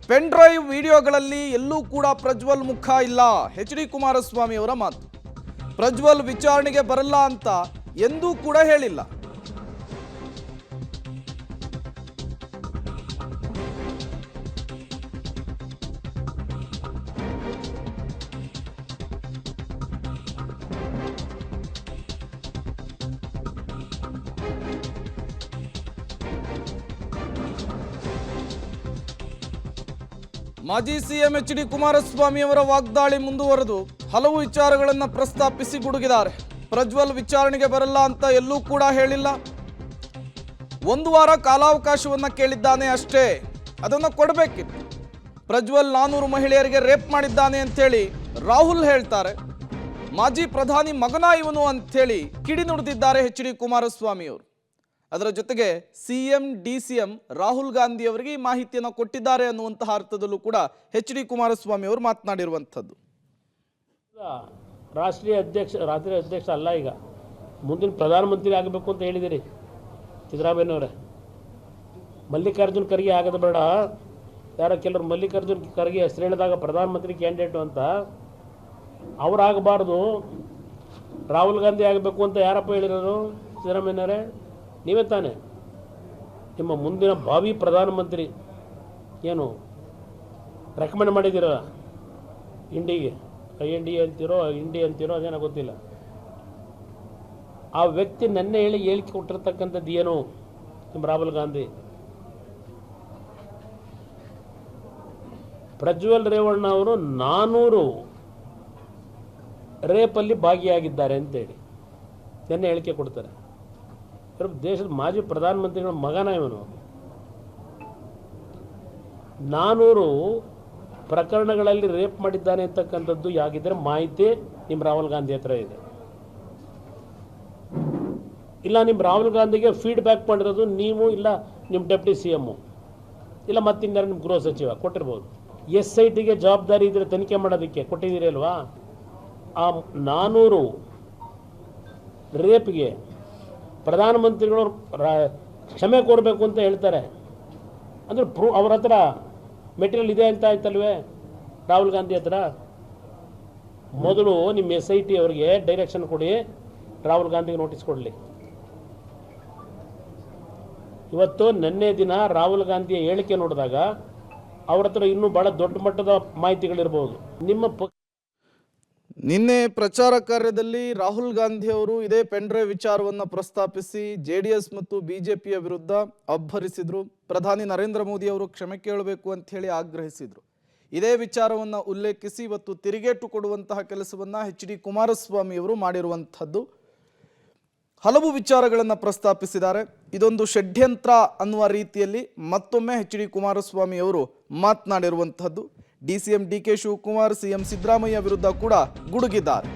Pen drive ವಿಡಿಯೋಗಳಲ್ಲಿ ಎಲ್ಲೂ ಕೂಡ ಪ್ರಜ್ವಲ್ ಮುಖ ಇಲ್ಲ. ಎಚ್ ಡಿ ಕುಮಾರಸ್ವಾಮಿ ಅವರ ಮಾತು. ಪ್ರಜ್ವಲ್ ವಿಚಾರಣೆಗೆ ಬರಲ್ಲ ಅಂತ ಎಂದೂ ಕೂಡ ಹೇಳಿಲ್ಲ. ಮಾಜಿ ಸಿಎಂ ಎಚ್ ಡಿ ಕುಮಾರಸ್ವಾಮಿ ಅವರ ವಾಗ್ದಾಳಿ ಮುಂದುವರೆದು ಹಲವು ವಿಚಾರಗಳನ್ನು ಪ್ರಸ್ತಾಪಿಸಿ ಗುಡುಗಿದ್ದಾರೆ. ಪ್ರಜ್ವಲ್ ವಿಚಾರಣೆಗೆ ಬರಲ್ಲ ಅಂತ ಎಲ್ಲೂ ಕೂಡ ಹೇಳಿಲ್ಲ. ಒಂದು ವಾರ ಕಾಲಾವಕಾಶವನ್ನ ಕೇಳಿದ್ದಾನೆ ಅಷ್ಟೇ, ಅದನ್ನು ಕೊಡಬೇಕಿತ್ತು. ಪ್ರಜ್ವಲ್ 400 ಮಹಿಳೆಯರಿಗೆ ರೇಪ್ ಮಾಡಿದ್ದಾನೆ ಅಂತೇಳಿ ರಾಹುಲ್ ಹೇಳ್ತಾರೆ. ಮಾಜಿ ಪ್ರಧಾನಿ ಮಗನ ಇವನು ಅಂಥೇಳಿ ಕಿಡಿ ನುಡಿದಿದ್ದಾರೆ ಎಚ್ ಡಿ ಕುಮಾರಸ್ವಾಮಿ ಅವರು. ಅದರ ಜೊತೆಗೆ ಸಿಎಂ ಡಿಸಿಎಂ ರಾಹುಲ್ ಗಾಂಧಿ ಅವರಿಗೆ ಈ ಮಾಹಿತಿಯನ್ನು ಕೊಟ್ಟಿದ್ದಾರೆ ಅನ್ನುವಂತಹ ಅರ್ಥದಲ್ಲೂ ಕೂಡ ಎಚ್ ಡಿ ಕುಮಾರಸ್ವಾಮಿ ಅವರು ಮಾತನಾಡಿರುವಂಥದ್ದು. ರಾಷ್ಟ್ರೀಯ ಅಧ್ಯಕ್ಷ ಅಲ್ಲ, ಈಗ ಮುಂದಿನ ಪ್ರಧಾನಮಂತ್ರಿ ಆಗಬೇಕು ಅಂತ ಹೇಳಿದಿರಿ ಸಿದ್ದರಾಮಯ್ಯನವರೇ. ಮಲ್ಲಿಕಾರ್ಜುನ್ ಖರ್ಗೆ ಆಗದ ಬೇಡ, ಯಾರೋ ಕೆಲವರು ಮಲ್ಲಿಕಾರ್ಜುನ್ ಖರ್ಗೆ ಹೆಸರು ಹೇಳಿದಾಗ ಪ್ರಧಾನಮಂತ್ರಿ ಕ್ಯಾಂಡಿಡೇಟು ಅಂತ, ಅವರಾಗಬಾರ್ದು ರಾಹುಲ್ ಗಾಂಧಿ ಆಗಬೇಕು ಅಂತ ಯಾರಪ್ಪ ಹೇಳಿರೋರು? ಸಿದ್ದರಾಮಯ್ಯನವರೇ ನೀವೇ ತಾನೆ. ನಿಮ್ಮ ಮುಂದಿನ ಭಾವಿ ಪ್ರಧಾನಮಂತ್ರಿ ಏನು ರೆಕಮೆಂಡ್ ಮಾಡಿದ್ದೀರ ಇಂಡಿಗೆ? IND ಅಂತೀರೋ ಇಂಡಿ ಅಂತೀರೋ ಅದೇನೋ ಗೊತ್ತಿಲ್ಲ. ಆ ವ್ಯಕ್ತಿ ನನ್ನೇ ಹೇಳಿಕೆ ಕೊಟ್ಟಿರ್ತಕ್ಕಂಥದ್ದು ಏನು? ನಿಮ್ಮ ರಾಹುಲ್ ಗಾಂಧಿ ಪ್ರಜ್ವಲ್ ರೇವಣ್ಣ ಅವರು 400 ರೇಪಲ್ಲಿ ಭಾಗಿಯಾಗಿದ್ದಾರೆ ಅಂತೇಳಿ ನನ್ನೇ ಹೇಳಿಕೆ ಕೊಡ್ತಾರೆ. ದೇಶದ ಮಾಜಿ ಪ್ರಧಾನಮಂತ್ರಿಗಳ ಮಗನ ಇವನು. 400 ಪ್ರಕರಣಗಳಲ್ಲಿ ರೇಪ್ ಮಾಡಿದ್ದಾನೆ ಅಂತಕ್ಕಂಥದ್ದು ಯಾಗಿದ್ರೆ ಮಾಹಿತಿ ನಿಮ್ಮ ರಾಹುಲ್ ಗಾಂಧಿ ಹತ್ರ ಇದೆ. ಇಲ್ಲ ನಿಮ್ಮ ರಾಹುಲ್ ಗಾಂಧಿಗೆ ಫೀಡ್ಬ್ಯಾಕ್ ಮಾಡಿರೋದು ನೀವು, ಇಲ್ಲ ನಿಮ್ಮ ಡೆಪ್ಟಿ CM, ಇಲ್ಲ ಮತ್ತಿನ್ಯಾರು ನಿಮ್ಮ ಗೃಹ ಸಚಿವ ಕೊಟ್ಟಿರ್ಬೋದು. SITಗೆ ಜವಾಬ್ದಾರಿ ಇದ್ರೆ ತನಿಖೆ ಮಾಡೋದಕ್ಕೆ ಕೊಟ್ಟಿದ್ದೀರಿ ಅಲ್ವಾ? ಆ 400 ರೇಪ್ಗೆ ಪ್ರಧಾನಮಂತ್ರಿಗಳು ಕ್ಷಮೆ ಕೋರಬೇಕು ಅಂತ ಹೇಳ್ತಾರೆ ಅಂದರೆ ಅವ್ರ ಹತ್ರ ಮೆಟೀರಿಯಲ್ ಇದೆ ಅಂತ ಆಯ್ತಲ್ವೇ ರಾಹುಲ್ ಗಾಂಧಿ ಹತ್ರ? ಮೊದಲು ನಿಮ್ಮ SIT ಅವರಿಗೆ ಡೈರೆಕ್ಷನ್ ಕೊಡಿ, ರಾಹುಲ್ ಗಾಂಧಿಗೆ ನೋಟಿಸ್ ಕೊಡಲಿ. ಇವತ್ತು ನಿನ್ನೆ ದಿನ ರಾಹುಲ್ ಗಾಂಧಿಯ ಹೇಳಿಕೆ ನೋಡಿದಾಗ ಅವ್ರ ಹತ್ರ ಇನ್ನೂ ಭಾಳ ದೊಡ್ಡ ಮಟ್ಟದ ಮಾಹಿತಿಗಳಿರ್ಬೋದು. ನಿಮ್ಮ ನಿನ್ನೆ ಪ್ರಚಾರ ಕಾರ್ಯದಲ್ಲಿ ರಾಹುಲ್ ಗಾಂಧಿ ಅವರು ಇದೇ ಪೆನ್ ಡ್ರೈವ್ ವಿಚಾರವನ್ನು ಪ್ರಸ್ತಾಪಿಸಿ JDS ಮತ್ತು BJPಯ ವಿರುದ್ಧ ಅಬ್ಬರಿಸಿದ್ರು. ಪ್ರಧಾನಿ ನರೇಂದ್ರ ಮೋದಿ ಅವರು ಕ್ಷಮೆ ಕೇಳಬೇಕು ಅಂತ ಹೇಳಿ ಆಗ್ರಹಿಸಿದ್ರು. ಇದೇ ವಿಚಾರವನ್ನು ಉಲ್ಲೇಖಿಸಿ ಇವತ್ತು ತಿರುಗೇಟು ಕೊಡುವಂತಹ ಕೆಲಸವನ್ನ ಎಚ್ ಡಿ ಕುಮಾರಸ್ವಾಮಿ ಅವರು ಮಾಡಿರುವಂಥದ್ದು. ಹಲವು ವಿಚಾರಗಳನ್ನು ಪ್ರಸ್ತಾಪಿಸಿದ್ದಾರೆ. ಇದೊಂದು ಷಡ್ಯಂತ್ರ ಅನ್ನುವ ರೀತಿಯಲ್ಲಿ ಮತ್ತೊಮ್ಮೆ ಎಚ್ ಡಿ ಕುಮಾರಸ್ವಾಮಿ ಅವರು ಮಾತನಾಡಿರುವಂಥದ್ದು. DCM DK Shivakumar CM Siddaramaiah ವಿರುದ್ಧ ಕೂಡ ಗುಡುಗಿದ್ದಾರೆ.